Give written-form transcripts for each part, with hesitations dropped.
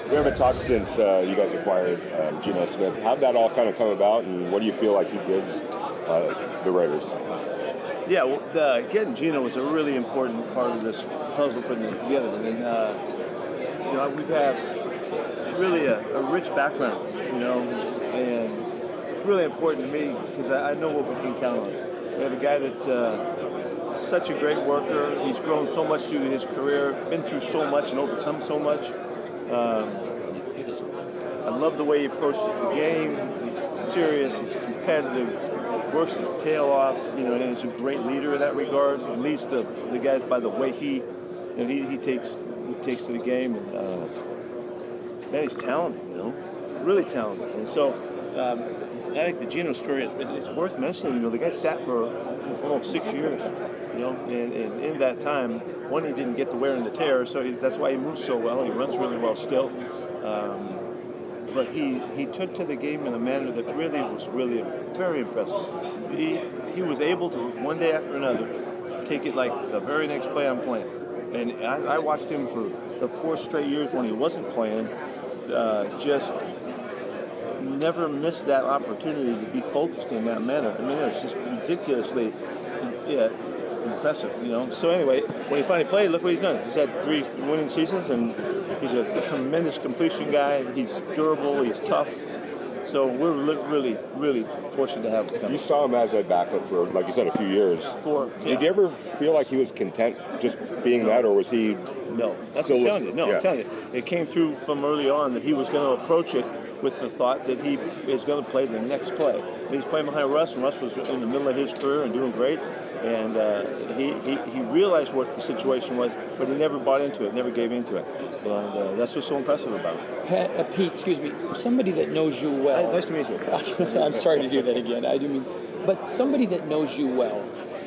We haven't talked since you guys acquired Geno Smith. How'd that all kind of come about, and what do you feel like he gives the Raiders? Yeah, well, getting Geno was a really important part of this puzzle, putting it together. And we've had really a rich background, and it's really important to me because I know what we can count on. We have a guy that's such a great worker. He's grown so much through his career, been through so much and overcome so much. I love the way he approaches the game. He's serious, he's competitive, works his tail off, and he's a great leader in that regard. He leads the guys by the way he takes to the game. And man, he's talented, really talented. And so I think the Geno story is worth mentioning. The guy sat for almost 6 years, and in that time, one, he didn't get the wear and the tear, so that's why he moves so well. He runs really well still. But he took to the game in a manner that was really very impressive. He was able to, one day after another, take it like the very next play I'm playing. And I watched him for the 4 straight years when he wasn't playing, just never missed that opportunity to be focused in that manner. I mean, it was just ridiculously impressive, So anyway, when he finally played, look what he's done. He's had 3 winning seasons, and he's a tremendous completion guy. He's durable. He's tough. So we're really, really fortunate to have him. You saw him as a backup for, like you said, a few years. Did you ever feel like he was content just being that, or was he? No, that's what I'm telling you. No, I'm telling you. It came through from early on that he was going to approach it with the thought that he is going to play the next play. He's playing behind Russ, and Russ was in the middle of his career and doing great. And he realized what the situation was, but he never bought into it, never gave into it. And that's what's so impressive about it. Pete, excuse me, somebody that knows you well. Nice to meet you. I'm sorry to do that again. I do mean, but somebody that knows you well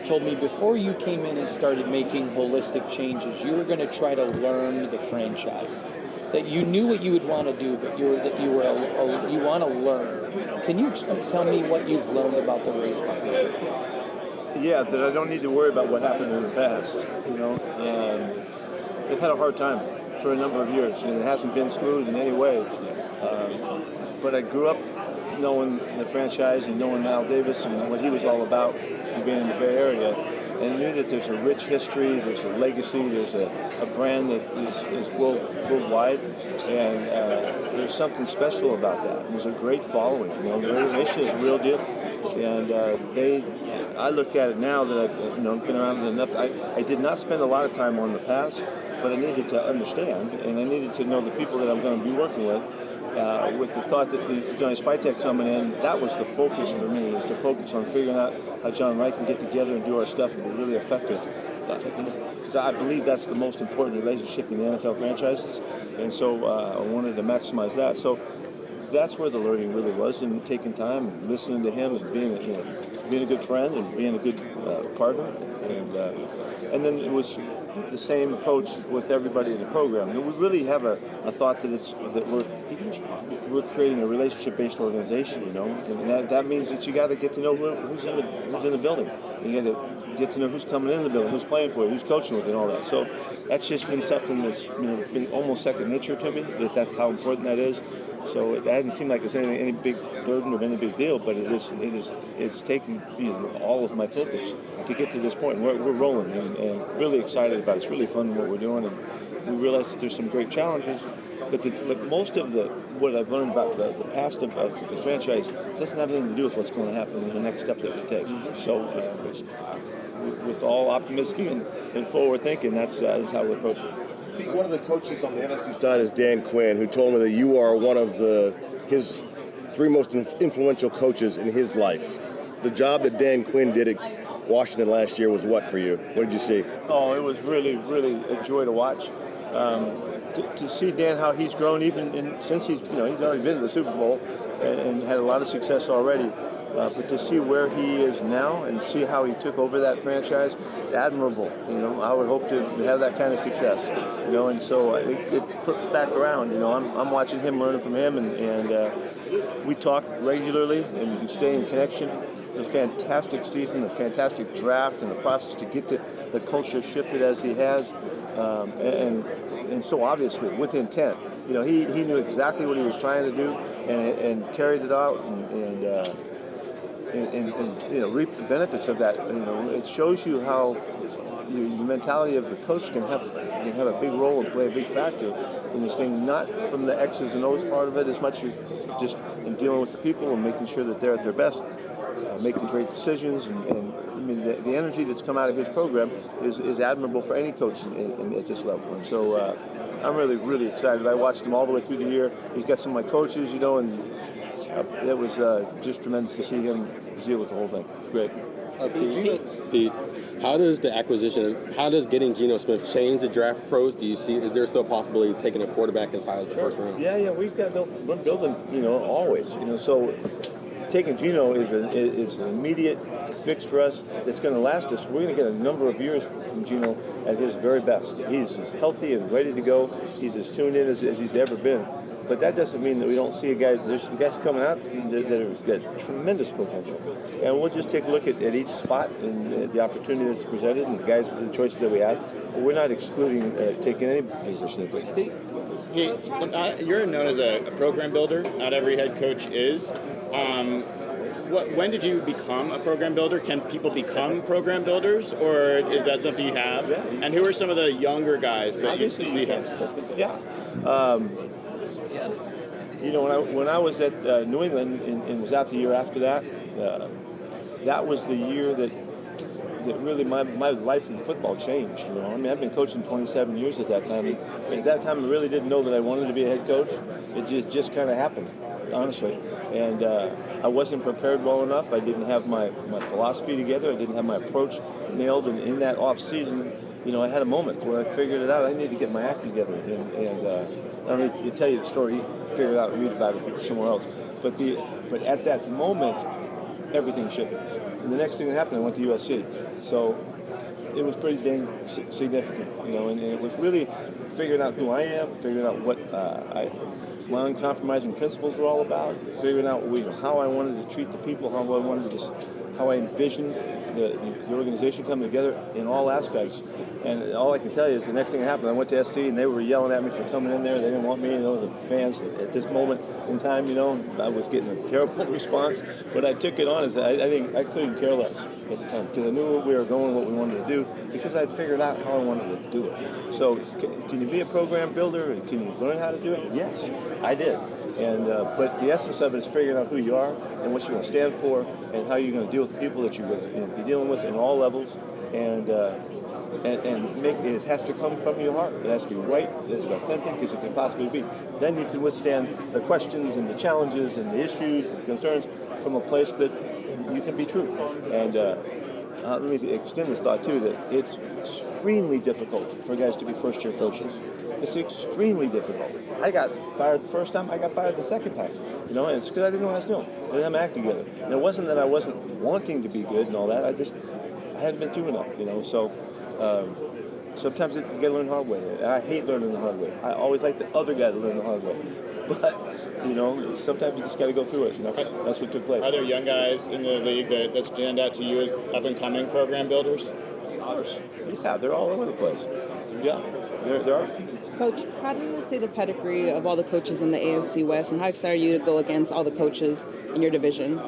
told me before you came in and started making holistic changes, you were going to try to learn the franchise. That you knew what you would want to do, but you want to learn. Can you tell me what you've learned about the Raiders? Yeah, that I don't need to worry about what happened in the past. And they've had a hard time for a number of years, and it hasn't been smooth in any way. But I grew up knowing the franchise and knowing Al Davis and what he was all about, being in the Bay Area, and knew that there's a rich history, there's a legacy, there's a brand that is worldwide, and there's something special about that. There's a great following. The Raider Nation is a real deal, and I look at it now that I've been around enough. I did not spend a lot of time on the past, but I needed to understand, and I needed to know the people that I'm going to be working with the thought that Johnny Spytek coming in, that was the focus for me, was to focus on figuring out how John and I can get together and do our stuff and be really effective. Because I believe that's the most important relationship in the NFL franchises, and so I wanted to maximize that. So that's where the learning really was, and taking time and listening to him and being a good friend and being a good partner, and then it was the same approach with everybody in the program. We really have a thought that we're creating a relationship-based organization, and that means that you got to get to know who's in the building. You got to get to know who's coming into the building, who's playing for you, who's coaching with you, and all that. So that's just been something that's been almost second nature to me. That's how important that is. So it hasn't seemed like it's any big burden or any big deal, but it's taken all of my focus to get to this point. We're rolling and really excited about it. It's really fun what we're doing, and we realize that there's some great challenges. But most of what I've learned about the past of the franchise doesn't have anything to do with what's going to happen in the next step that we take. So with all optimism and forward thinking, that's how we approach it. Pete, one of the coaches on the NFC side is Dan Quinn, who told me that you are one of his 3 most influential coaches in his life. The job that Dan Quinn did at Washington last year was what for you? What did you see? Oh, it was really, really a joy to watch. To see Dan, how he's grown, since he's already been to the Super Bowl and had a lot of success already. But to see where he is now and see how he took over that franchise, admirable. I would hope to have that kind of success. And so it flips back around. I'm watching him, learning from him, and we talk regularly and we stay in connection. It's a fantastic season, a fantastic draft, and the process to get the culture shifted as he has, and so obviously with intent. he knew exactly what he was trying to do and carried it out and reaped the benefits of that. It shows you how the mentality of the coach can have a big role and play a big factor in this thing, not from the X's and O's part of it as much as just in dealing with the people and making sure that they're at their best, making great decisions. And I mean, the energy that's come out of his program is admirable for any coach at this level. And so I'm really, really excited. I watched him all the way through the year. He's got some of my coaches, and it was just tremendous to see him deal with the whole thing. Great. Pete, how does getting Geno Smith change the draft approach? Is there still a possibility of taking a quarterback as high as the first round? Yeah, we're building, always, so taking Geno is an immediate fix for us that's going to last us. We're going to get a number of years from Geno at his very best. He's as healthy and ready to go. He's as tuned in as he's ever been. But that doesn't mean that we don't see there's some guys coming out that have got tremendous potential. And we'll just take a look at each spot and the opportunity that's presented and the choices that we have. But we're not excluding taking any position at this point. You're known as a program builder. Not every head coach is. When did you become a program builder? Can people become program builders, or is that something you have? Yeah. And who are some of the younger guys that you see? Yeah. When I was at New England and was out the year after that, that was the year that really my life in football changed. I've been coaching 27 years at that time. And at that time, I really didn't know that I wanted to be a head coach. It just kind of happened, honestly. And I wasn't prepared well enough. I didn't have my philosophy together. I didn't have my approach nailed. And in that off season, I had a moment where I figured it out. I needed to get my act together. And I don't need to tell you the story. Figure it out, read about it somewhere else. But at that moment, everything shifted. And the next thing that happened, I went to USC. So it was pretty dang significant, and it was really figuring out who I am, figuring out what my uncompromising principles were all about, figuring out how I wanted to treat the people, how I envisioned the organization coming together in all aspects. And all I can tell you is the next thing that happened, I went to SC and they were yelling at me for coming in there. They didn't want me, the fans at this moment in time, I was getting a terrible response. But I took it on as I couldn't care less at the time because I knew where we were going, what we wanted to do, because I'd figured out how I wanted to do it. So can you be a program builder and can you learn how to do it? Yes, I did. And but the essence of it is figuring out who you are and what you're going to stand for and how you're going to deal with the people that you're going to be dealing with in all levels. And make it has to come from your heart. It has to be right, as authentic as it can possibly be. Then you can withstand the questions and the challenges and the issues and concerns from a place that you can be true. And let me extend this thought too, that it's extremely difficult for guys to be first-year coaches. It's extremely difficult. I got fired the first time, I got fired the second time. And it's because I didn't know what I was doing. I didn't have my act together. And it wasn't that I wasn't wanting to be good and all that, I hadn't been through enough, so sometimes you got to learn the hard way. I hate learning the hard way. I always like the other guy to learn the hard way. But, sometimes you just got to go through it. That's what took place. Are there young guys in the league that stand out to you as up-and-coming program builders? Of course. Yeah, they're all over the place. Yeah, there are. Coach, how do you say the pedigree of all the coaches in the AFC West, and how excited are you to go against all the coaches in your division?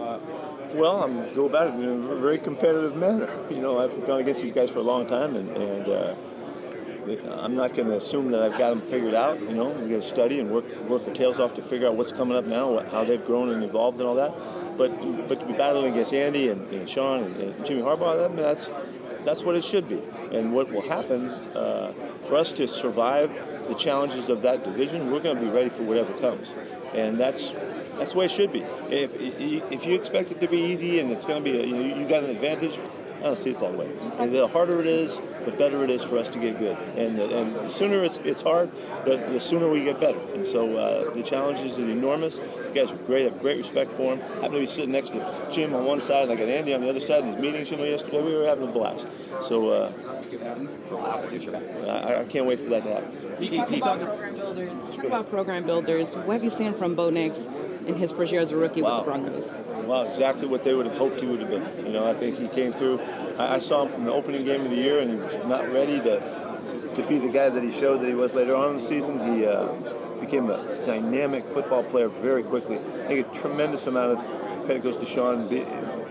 Well, I'm go about it in a very competitive manner. I've gone against these guys for a long time, and I'm not going to assume that I've got them figured out. We're going to study and work our tails off to figure out what's coming up now, how they've grown and evolved and all that. But to be battling against Andy and Sean and Jimmy Harbaugh, that's what it should be. And what will happen for us to survive the challenges of that division, we're going to be ready for whatever comes, and that's the way it should be. If you expect it to be easy and it's going to be you got an advantage, I don't see it that way. And the harder it is, the better it is for us to get good. And the sooner it's hard, the sooner we get better. And so the challenges are enormous. You guys are great. I have great respect for them. I happen to be sitting next to Jim on one side, and I got Andy on the other side. In these meetings, yesterday, we were having a blast. So I can't wait for that to happen. Talk about program builders. What have you seen from Bo Nix in his first year as a rookie with the Broncos? Well, exactly what they would have hoped he would have been. I think he came through. I saw him from the opening game of the year, and he was not ready to be the guy that he showed that he was later on in the season. became a dynamic football player very quickly. I think a tremendous amount of credit goes to Sean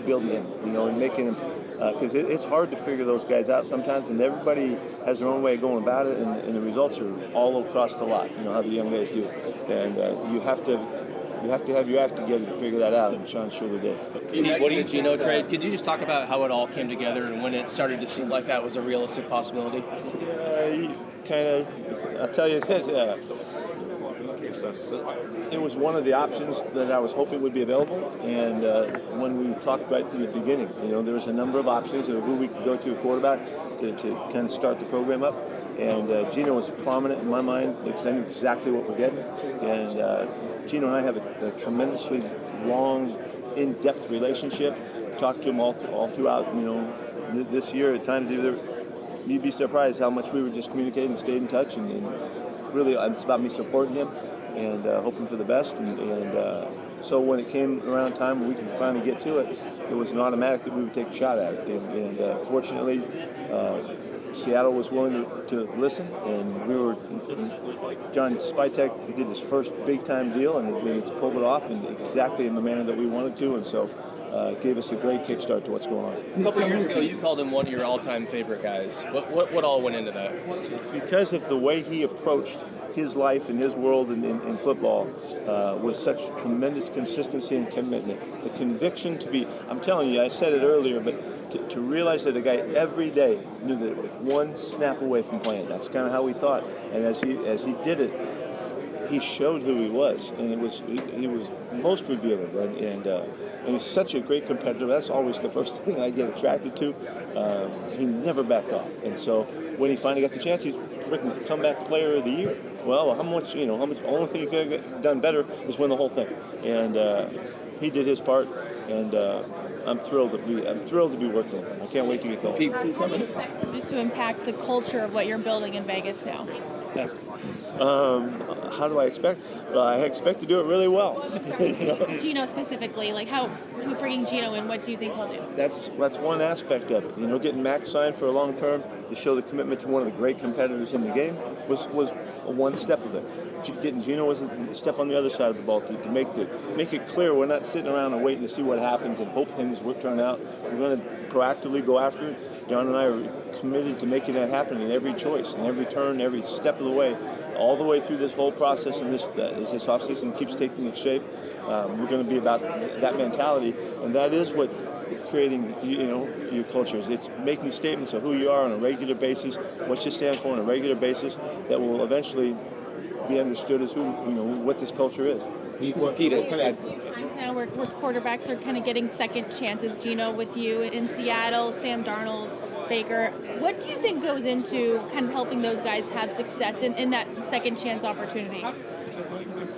building him, and making him, because it's hard to figure those guys out sometimes, and everybody has their own way of going about it, and the results are all across the lot, how the young guys do. And you have to have your act together to figure that out, and Sean surely did. What do you Geno trade? Could you just talk about how it all came together and when it started to seem like that was a realistic possibility? I'll tell you that it was one of the options that I was hoping would be available, and when we talked right from the beginning, there was a number of options of who we could go to a quarterback to kind of start the program up, and Geno was prominent in my mind because I knew exactly what we're getting, and Geno and I have a tremendously long, in-depth relationship. Talked to him all throughout, this year. At times, you'd be surprised how much we were just communicating and stayed in touch, and really, it's about me supporting him and hoping for the best. And so when it came around time when we could finally get to it, it was an automatic that we would take a shot at it. And fortunately, Seattle was willing to listen, and we were. John Spytek did his first big-time deal, and he's pulled it off exactly in the manner that we wanted to, and so it gave us a great kickstart to what's going on. A couple of years ago, you called him one of your all-time favorite guys. What all went into that? Because of the way he approached his life and his world in football with such tremendous consistency and commitment. The conviction to be, I'm telling you, I said it earlier, but to realize that a guy every day knew that it was one snap away from playing. That's kind of how we thought. And as he did it, he showed who he was, and he was most revealing, and he's such a great competitor. That's always the first thing I get attracted to. He never backed off, and so when he finally got the chance, he's freaking comeback player of the year. Well, how much? The only thing he could have done better was win the whole thing, and he did his part, and I'm thrilled to be working with him. I can't wait to get going. How do you expect him just to impact the culture of what you're building in Vegas now? Yeah. How do I expect? Well, I expect to do it really well. Geno specifically, bringing Geno in, what do you think he'll do? That's one aspect of it. Getting Max signed for a long term to show the commitment to one of the great competitors in the game was one step of it. Getting Geno was a step on the other side of the ball to make it clear we're not sitting around and waiting to see what happens and hope things will turn out. We're going to proactively go after it. John and I are committed to making that happen in every choice, in every turn, every step of the way, all the way through this whole process. And this offseason keeps taking its shape. We're going to be about that mentality, and that is what is creating, your cultures. It's making statements of who you are on a regular basis, what you stand for on a regular basis, that will eventually be understood as what this culture is. Pete, a few times now where quarterbacks are kind of getting second chances. Geno with you in Seattle, Sam Darnold, Baker. What do you think goes into kind of helping those guys have success in that second chance opportunity?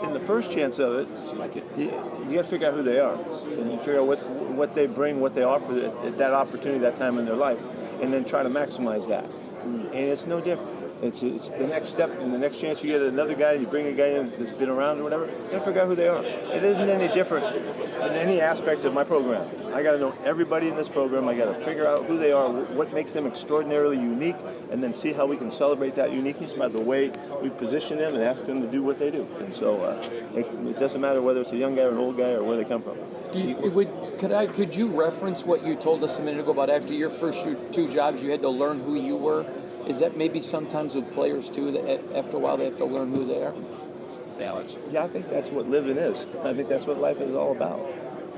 In the first chance of it, you got to figure out who they are, and you figure out what they bring, what they offer at that opportunity, that time in their life, and then try to maximize that. And it's no different. It's the next step, and the next chance you get another guy, you bring a guy in that's been around or whatever, you got to figure out who they are. It isn't any different in any aspect of my program. I got to know everybody in this program. I got to figure out who they are, what makes them extraordinarily unique, and then see how we can celebrate that uniqueness by the way we position them and ask them to do what they do. And so it doesn't matter whether it's a young guy or an old guy or where they come from. Could you reference what you told us a minute ago about after your first two jobs, you had to learn who you were? Is that maybe sometimes with players too, that after a while they have to learn who they are? Yeah, I think that's what living is. I think that's what life is all about.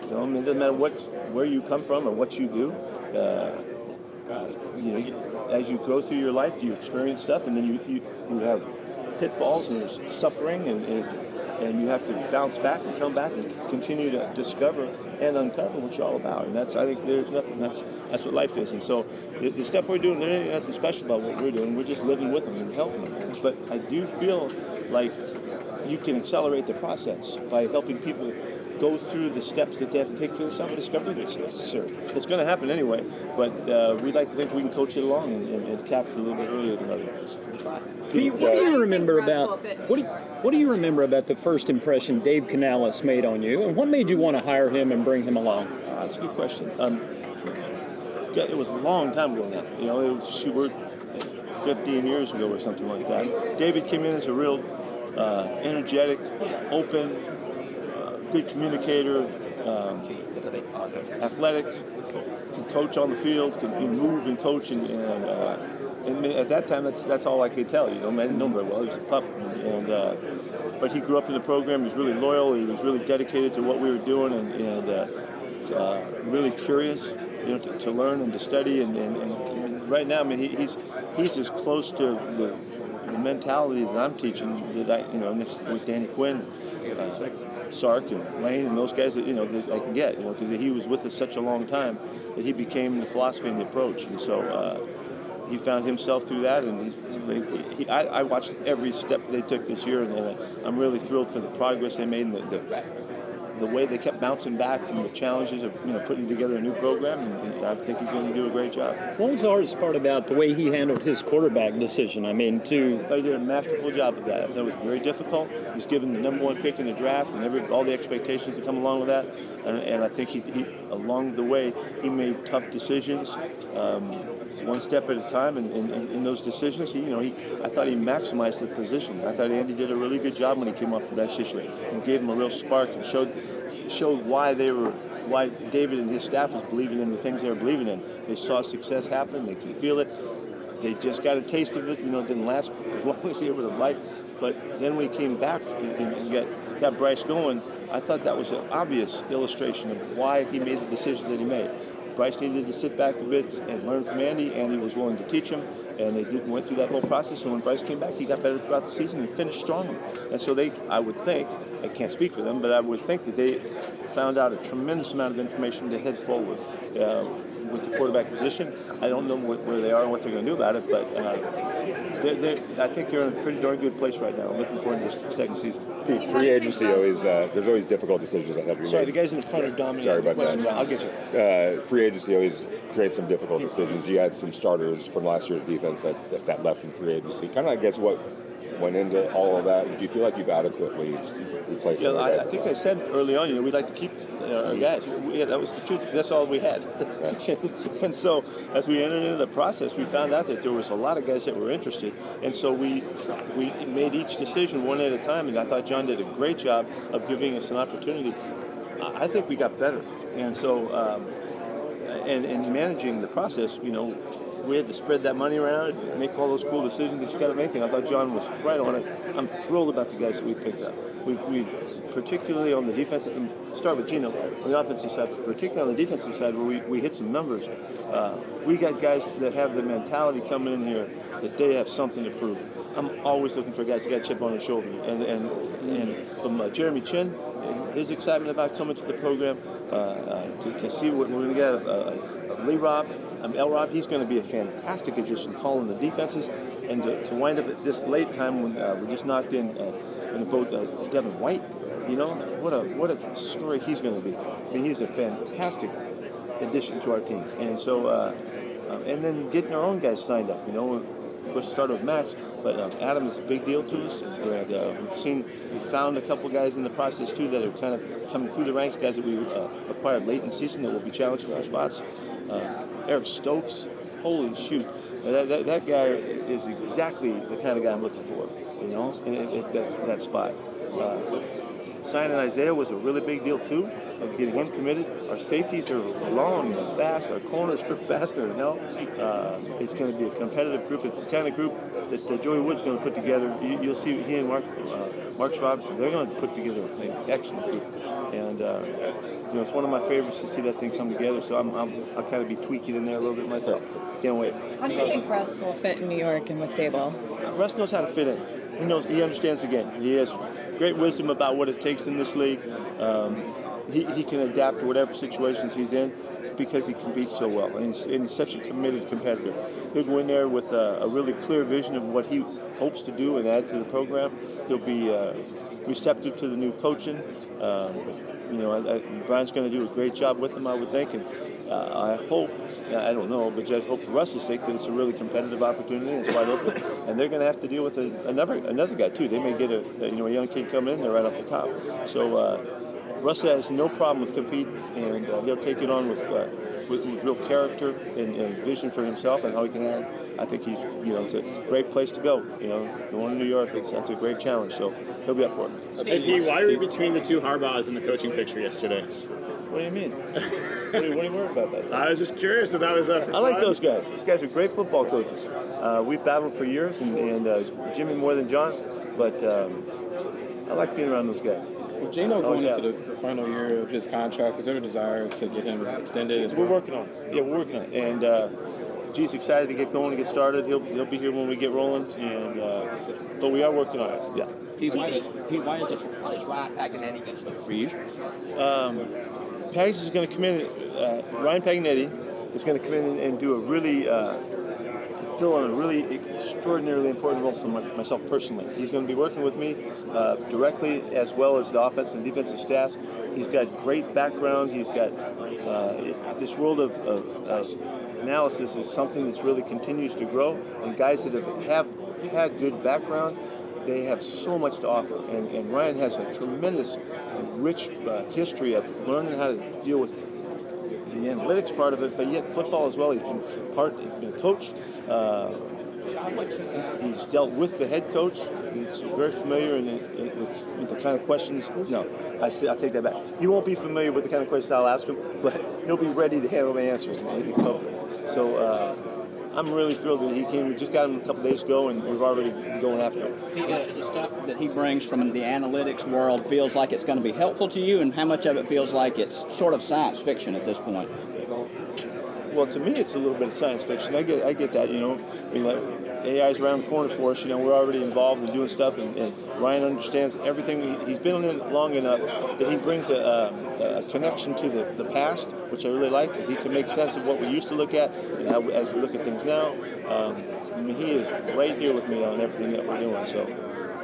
It doesn't matter where you come from or what you do. As you go through your life, you experience stuff, and then you have pitfalls and there's suffering, and you have to bounce back and come back and continue to discover and uncover what you're all about. And I think there's nothing. That's what life is. And so the stuff we're doing, there ain't nothing special about what we're doing. We're just living with them and helping them. But I do feel like you can accelerate the process by helping people go through the steps that they have to take for the self-discovery that's necessary. It's going to happen anyway, but we'd like to think we can coach it along and capture a little bit earlier than others. Pete, what do you remember about the first impression Dave Canalis made on you, and what made you want to hire him and bring him along? That's a good question. It was a long time ago now. We're 15 years ago or something like that. David came in as a real energetic, open, good communicator, athletic, can coach on the field, can move and coach, and at that time, that's all I could tell. You know, man, I didn't know him very well. He was a pup, but he grew up in the program. He was really loyal. He was really dedicated to what we were doing, and really curious, you know, to learn and to study. And right now, I mean, he's as close to the mentality that I'm teaching that I, you know, with Danny Quinn, Sark and Lane and those guys that, you know, that I can get, you know, because he was with us such a long time that he became the philosophy and the approach. And so he found himself through that, and I watched every step they took this year, and I'm really thrilled for the progress they made and the way they kept bouncing back from the challenges of, you know, putting together a new program, and I think he's going to do a great job. What was the hardest part about the way he handled his quarterback decision? I mean, He did a masterful job of that. I thought it was very difficult. He was given the number 1 pick in the draft, and all the expectations that come along with that. And I think he along the way, he made tough decisions, one step at a time. And in those decisions, I thought he maximized the position. I thought Andy did a really good job when he came off the bench this year, and gave him a real spark and showed why David and his staff was believing in the things they were believing in. They saw success happen. They could feel it. They just got a taste of it. You know, it didn't last as long as they would have liked. But then when he came back and got Bryce going, I thought that was an obvious illustration of why he made the decisions that he made. Bryce needed to sit back a bit and learn from Andy. Andy was willing to teach him, and they went through that whole process. And when Bryce came back, he got better throughout the season and finished strong. And so I would think, I can't speak for them, but I would think that they found out a tremendous amount of information to head forward with the quarterback position. I don't know where they are and what they're going to do about it, but I think they're in a pretty darn good place right now. I'm looking forward to this second season. Pete, free agency there's always difficult decisions that have to be made. Sorry, the guys in the front are dominating. Sorry about that. I'll get you. Free agency always creates some difficult decisions. You had some starters from last year's defense that left in free agency. Kind of, I guess, what went into all of that? Do you feel like you've adequately replaced them? I think I said early on, we'd like to keep our guys. That was the truth, because that's all we had. And so as we entered into the process, we found out that there was a lot of guys that were interested. And so we made each decision one at a time, and I thought John did a great job of giving us an opportunity. I think we got better. And so and managing the process, we had to spread that money around, make all those cool decisions that you got to make, and I thought John was right on it. I'm thrilled about the guys that we picked up. We particularly on the defensive, start with Geno, on the offensive side, particularly on the defensive side where we hit some numbers. We got guys that have the mentality coming in here that they have something to prove. I'm always looking for guys that got a chip on their shoulder. And from Jeremy Chin, his excitement about coming to the program, to see what we're going to get Lee Rob, L-Rob, he's going to be a fantastic addition calling the defenses. And to wind up at this late time when we just knocked in both Devin White, what a story he's going to be. I mean, he's a fantastic addition to our team. And so, and then getting our own guys signed up, Of course, it started with Max, but Adam is a big deal to us. We found a couple guys in the process too that are kind of coming through the ranks, guys that we acquired late in the season that will be challenged for spots. Eric Stokes, holy shoot, that guy is exactly the kind of guy I'm looking for, at that spot. Signing Isaiah was a really big deal too, of getting him committed. Our safeties are long and fast. Our corners are faster than hell. It's going to be a competitive group. It's the kind of group that Joey Wood's going to put together. You'll see he and Mark Robinson, they're going to put together an excellent group. And it's one of my favorites to see that thing come together. So I'll kind of be tweaking in there a little bit myself. Can't wait. How do you think Russ will fit in New York and with Daboll? Russ knows how to fit in. He understands the game. He has great wisdom about what it takes in this league. He can adapt to whatever situations he's in because he competes so well. And he's such a committed competitor. He'll go in there with a really clear vision of what he hopes to do and add to the program. He'll be receptive to the new coaching. Brian's going to do a great job with him, I would think. And I hope, I don't know, but just hope for Russ's sake that it's a really competitive opportunity and it's wide open. And they're going to have to deal with another guy too. They may get a young kid coming in there right off the top. So Russ has no problem with competing, and he'll take it on with real character and vision for himself and how he can I think it's a great place to go. Going to New York, that's a great challenge. So he'll be up for it. Hey, Pete, why are you between the two Harbaughs in the coaching picture yesterday? What do you mean? What are you worried about that? I was just curious if that was for I like fun. those guys. These guys are great football coaches. We've battled for years, and Jimmy more than John, but I like being around those guys. Well, Geno going into the final year of his contract, is there a desire to get him extended as well? We're working on it. Yeah, we're working on it. And G's excited to get going and get started. He'll be here when we get rolling. And but we are working on it. Yeah. Pete, why is Ryan Paganetti going to look for you? Pags is going to come in. Ryan Paganetti is going to come in and do a really fill on a really extraordinarily important role for myself personally. He's going to be working with me directly, as well as the offensive and defensive staff. He's got great background. He's got this world of analysis is something that's really continues to grow, and guys that have had good background, they have so much to offer. And Ryan has a tremendous, rich history of learning how to deal with the analytics part of it, but yet football as well. He's been a coach. He's dealt with the head coach. He's very familiar with the kind of questions. No, I take that back. He won't be familiar with the kind of questions I'll ask him, but he'll be ready to handle the answers and cover it. So I'm really thrilled that he came. We just got him a couple days ago, and we've already been going after him. The stuff that he brings from the analytics world feels like it's going to be helpful to you, and how much of it feels like it's sort of science fiction at this point? Well, to me, it's a little bit of science fiction. I get that, AI's around the corner for us. We're already involved in doing stuff, and Ryan understands everything. He's been in it long enough that he brings a connection to the past, which I really like, because he can make sense of what we used to look at and how, as we look at things now. He is right here with me on everything that we're doing. So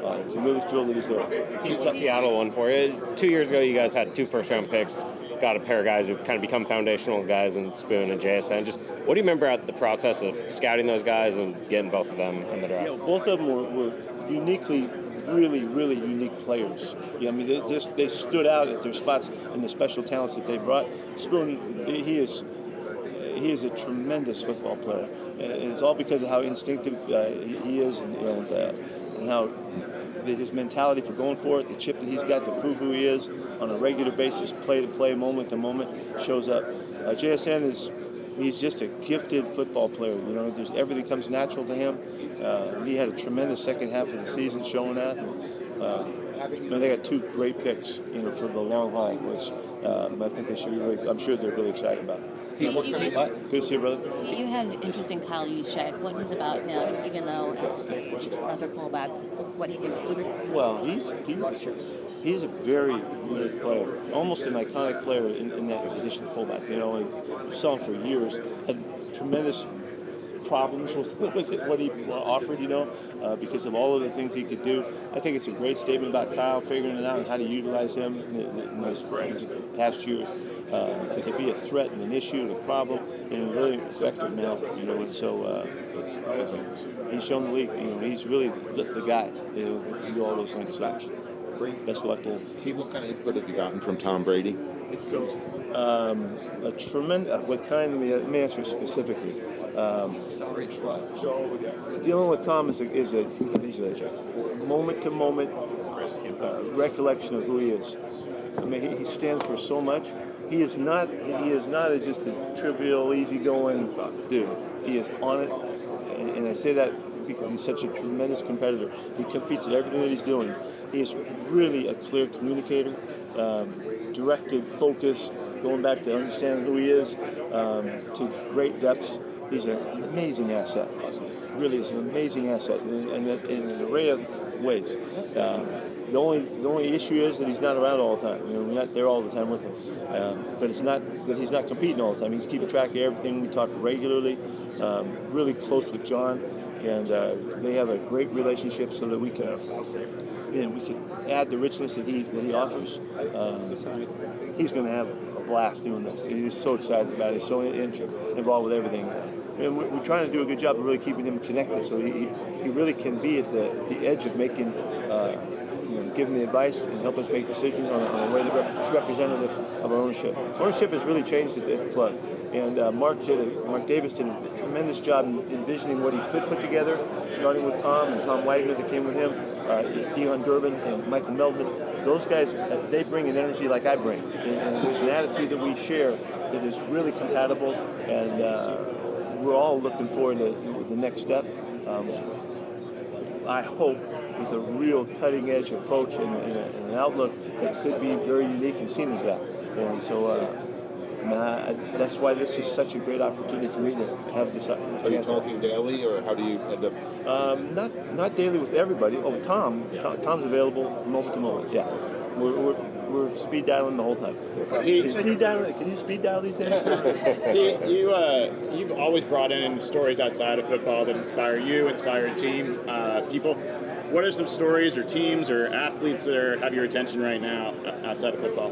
I'm really thrilled that he's there. Seattle one for you. 2 years ago, you guys had 2 first-round picks. Got a pair of guys who kind of become foundational guys in Spoon and JSN. Just what do you remember about the process of scouting those guys and getting both of them in the draft? Both of them were uniquely, really, really unique players. They stood out at their spots and the special talents that they brought. Spoon, he is a tremendous football player, and it's all because of how instinctive he is and how his mentality for going for it, the chip that he's got to prove who he is on a regular basis, play to play, moment to moment, shows up. JSN he's just a gifted football player. Everything comes natural to him. He had a tremendous second half of the season showing that. They got 2 great picks, for the long haul, which I think they should be really. I'm sure they're really excited about it. Good to see you, brother. You had an interesting Kyle Juszczyk. What is about him, even though as a fullback, what he can do? Well, he's a very unique player, almost an iconic player in that position of fullback. I saw him for years, had tremendous problems with what he offered, because of all of the things he could do. I think it's a great statement about Kyle, figuring it out and how to utilize him in those past years. To be a threat and an issue and a problem, and really effective now. So he's shown the league. He's really the guy to do all those things. Best of luck to him. What kind of input have you gotten from Tom Brady? A tremendous. What kind? Let me answer specifically. Dealing with Tom is a moment-to-moment recollection of who he is. He stands for so much. He is not just a trivial, easygoing dude. He is on it, and I say that because he's such a tremendous competitor. He competes at everything that he's doing. He is really a clear communicator, directed, focused, going back to understanding who he is, to great depths. He's an amazing asset. Really is an amazing asset, and in an array of ways. The only issue is that he's not around all the time. We're not there all the time with him. But it's not that he's not competing all the time. He's keeping track of everything. We talk regularly, really close with John, and they have a great relationship so that we can add the richness that he offers. He's going to have a blast doing this. He's so excited about it. He's so involved with everything. And we're trying to do a good job of really keeping him connected, so he really can be at the edge of making give them the advice and help us make decisions on a way that's representative of our ownership. Ownership has really changed at the club, and Mark Davis did a tremendous job in envisioning what he could put together, starting with Tom and Tom Wagner that came with him, Elon Durbin and Michael Meldman. Those guys, they bring an energy like I bring, and there's an attitude that we share that is really compatible, and we're all looking forward to the next step. I hope with a real cutting-edge approach and an outlook that could be very unique and seen as that. And so that's why this is such a great opportunity for me to have this chance. Are you talking daily, or how do you end up? Not daily with everybody. Oh, Tom's available moment to moment. Yeah, we're speed dialing the whole time. Speed dialing? Can you speed dial these days? You've always brought in stories outside of football that inspire you, inspire team people. What are some stories or teams or athletes that have your attention right now outside of football?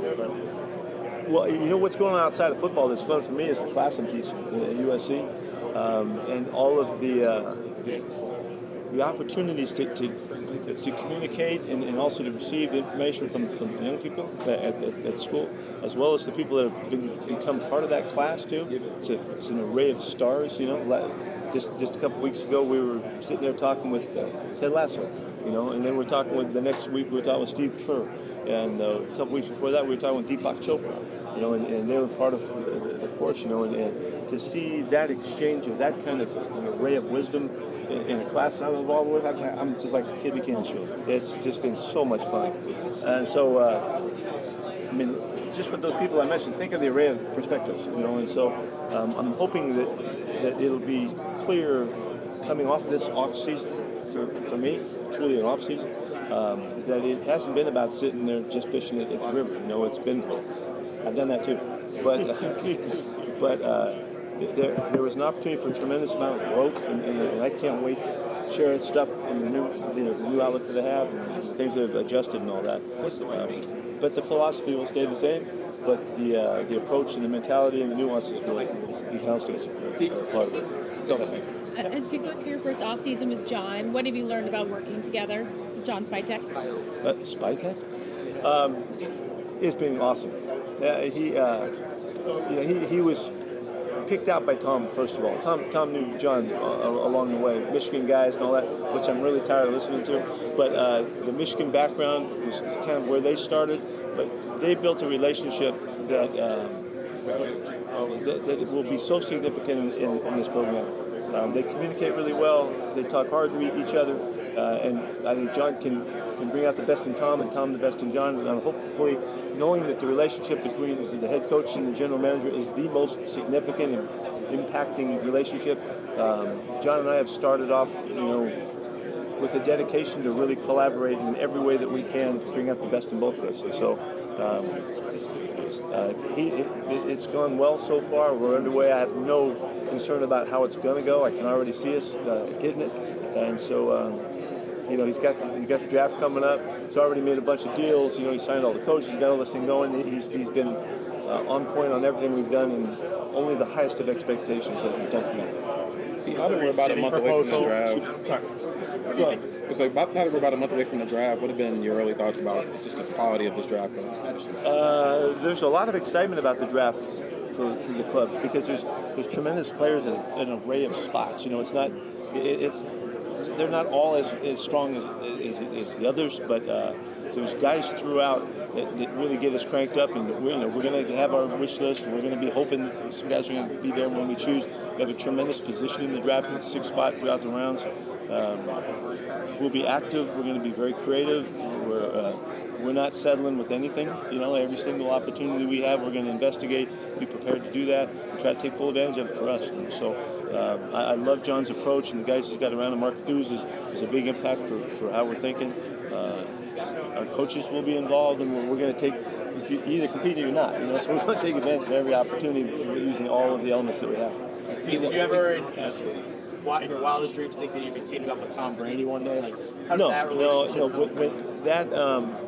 Well, you know what's going on outside of football that's fun for me is the class I'm teaching at USC, and all of the opportunities to communicate and also to receive information from the young people at school, as well as the people that have become part of that class too. It's an array of stars, Just a couple weeks ago, we were sitting there talking with Ted Lasso, and then we're talking with the next week we were talking with Steve Kerr, and a couple weeks before that we were talking with Deepak Chopra, and they were part of the course, and to see that exchange of that kind of an array of wisdom in a class that I'm involved with, I'm just like a kid in a candy store. It's just been so much fun, and so just with those people I mentioned, think of the array of perspectives, and so I'm hoping that it'll be clear coming off this off season for me, truly an off season, that it hasn't been about sitting there just fishing at the river. It's been, I've done that too, but there was an opportunity for a tremendous amount of growth, and I can't wait to share stuff in the new outlook that I have, and the things that have adjusted and all that. But the philosophy will stay the same, but the approach and the mentality and the nuances will be constant as part of it. Go ahead. As you go through your first off season with John, what have you learned about working together, John Spytek? Spytek? It's been awesome. He was picked out by Tom, first of all. Tom knew John along the way, Michigan guys and all that, which I'm really tired of listening to. But the Michigan background was kind of where they started, but they built a relationship that will be so significant in this program. They communicate really well. They talk hard to each other, and I think John can bring out the best in Tom and Tom the best in John. And hopefully, knowing that the relationship between the head coach and the general manager is the most significant and impacting relationship. John and I have started off, with a dedication to really collaborate in every way that we can to bring out the best in both of us. And so it's gone well so far. We're underway. I have no concern about how it's going to go. I can already see us hitting it. And so, he's got the draft coming up. He's already made a bunch of deals. He signed all the coaches. He's got all this thing going. He's been on point on everything we've done, and only the highest of expectations that we've done for him. Now that we're about a month away from the draft, it's like now that we're about a month away from the draft, what have been your early thoughts about just the quality of this draft class? There's a lot of excitement about the draft for the club because there's tremendous players at an array of spots. They're not all as strong as the others, but there's guys throughout that really get us cranked up, and we're going to have our wish list, and we're going to be hoping that some guys are going to be there when we choose. We have a tremendous position in the draft, 6th spot throughout the rounds. We'll be active. We're going to be very creative. We're not settling with anything. Every single opportunity we have, we're going to investigate, be prepared to do that, and try to take full advantage of it for us. And so I love John's approach, and the guys he's got around him. Mark Thews is a big impact for how we're thinking. Our coaches will be involved, and we're going to take, you either compete or you're not. So we're going to take advantage of every opportunity using all of the elements that we have. Did you ever, in your wildest dreams, think that you'd be teaming up with Tom Brady one day? How did that relationship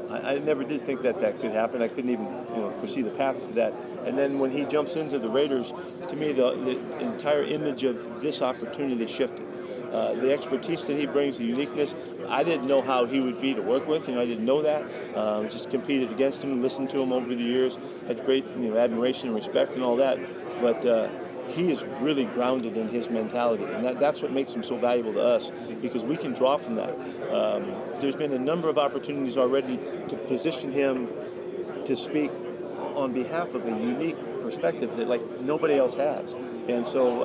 I never did think that could happen. I couldn't even foresee the path to that. And then when he jumps into the Raiders, to me the entire image of this opportunity shifted. The expertise that he brings, the uniqueness, I didn't know how he would be to work with. I didn't know that. Just competed against him, listened to him over the years, had great admiration and respect and all that. But he is really grounded in his mentality, and that's what makes him so valuable to us, because we can draw from that. There's been a number of opportunities already to position him to speak on behalf of a unique perspective that nobody else has. And so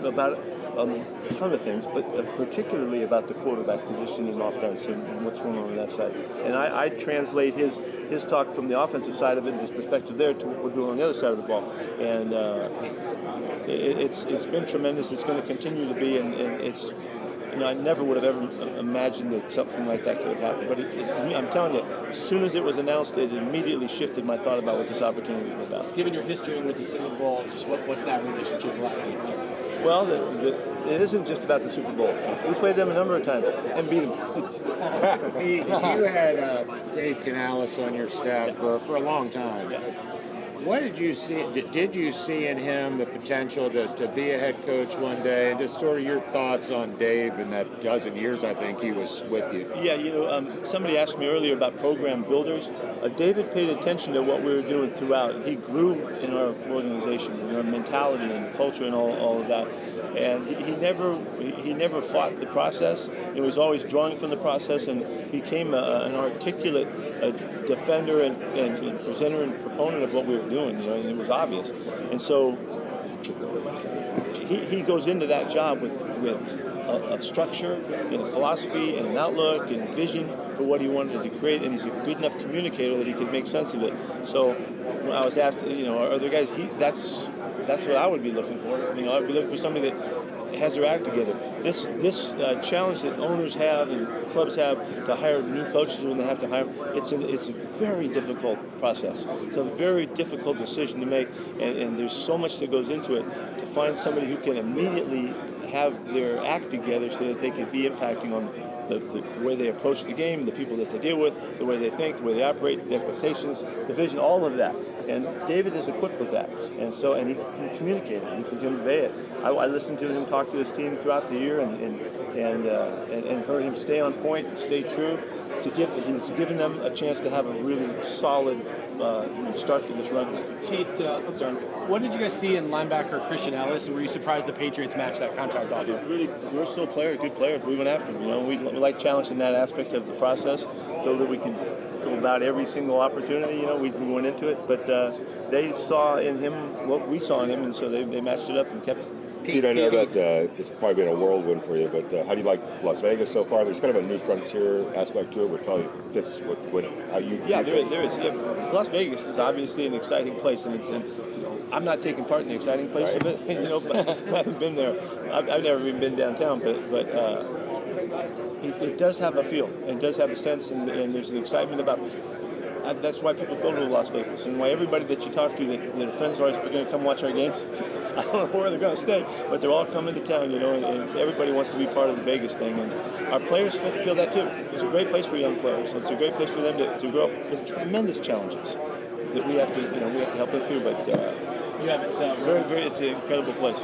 about a ton of things, but particularly about the quarterback position in offense and what's going on that side. And I translate his talk from the offensive side of it and his perspective there to what we're doing on the other side of the ball. And it's been tremendous. It's going to continue to be, and it's, I never would have ever imagined that something like that could have happened. But I'm telling you, as soon as it was announced, it immediately shifted my thought about what this opportunity was about. Given your history with the Super Bowl, just what's that relationship like? Well, it isn't just about the Super Bowl. We played them a number of times and beat them. You had Dave Canalis on your staff for a long time. Yeah. What did you see? Did you see in him the potential to be a head coach one day? And just sort of your thoughts on Dave in that dozen years I think he was with you. Yeah, somebody asked me earlier about program builders. David paid attention to what we were doing throughout. He grew in our organization, in our mentality and culture and all of that. And he never fought the process. He was always drawing from the process, and became an articulate defender and presenter and proponent of what we were doing. And it was obvious. And so he goes into that job with a structure and a philosophy and an outlook and vision for what he wanted to create, and he's a good enough communicator that he could make sense of it. So when I was asked, are there guys? That's what I would be looking for. I'd be looking for somebody that has their act together. This challenge that owners have and clubs have to hire new coaches when they have to hire, it's a very difficult process. It's a very difficult decision to make, and there's so much that goes into it. To find somebody who can immediately have their act together so that they can be impacting on the way they approach the game, the people that they deal with, the way they think, the way they operate, the expectations, the vision, all of that. And David is equipped with that. And he can communicate it, he can convey it. I listened to him talk to his team throughout the year and heard him stay on point, stay true. He's given them a chance to have a really solid start to this run. Pete, what did you guys see in linebacker Christian Ellis, and were you surprised the Patriots matched that contract offer? We're still good players. We went after him. We like challenging that aspect of the process so that we can go about every single opportunity. We went into it, but they saw in him what we saw in him, and so they matched it up and kept. Pete, I know that it's probably been a whirlwind for you, but how do you like Las Vegas so far? There's kind of a new frontier aspect to it, which probably fits how you. Yeah, there is. Yeah. Las Vegas is obviously an exciting place, and I'm not taking part in the exciting place of it, but I haven't been there. I've never even been downtown, but it does have a feel, and it does have a sense, and there's an excitement about. That's why people go to Las Vegas, and why everybody that you talk to that are friends of ours are going to come watch our game. I don't know where they're going to stay, but they're all coming to town, and everybody wants to be part of the Vegas thing. And our players feel that too. It's a great place for young players. It's a great place for them to grow up with tremendous challenges that we have to help them through. But you haven't it's an incredible place.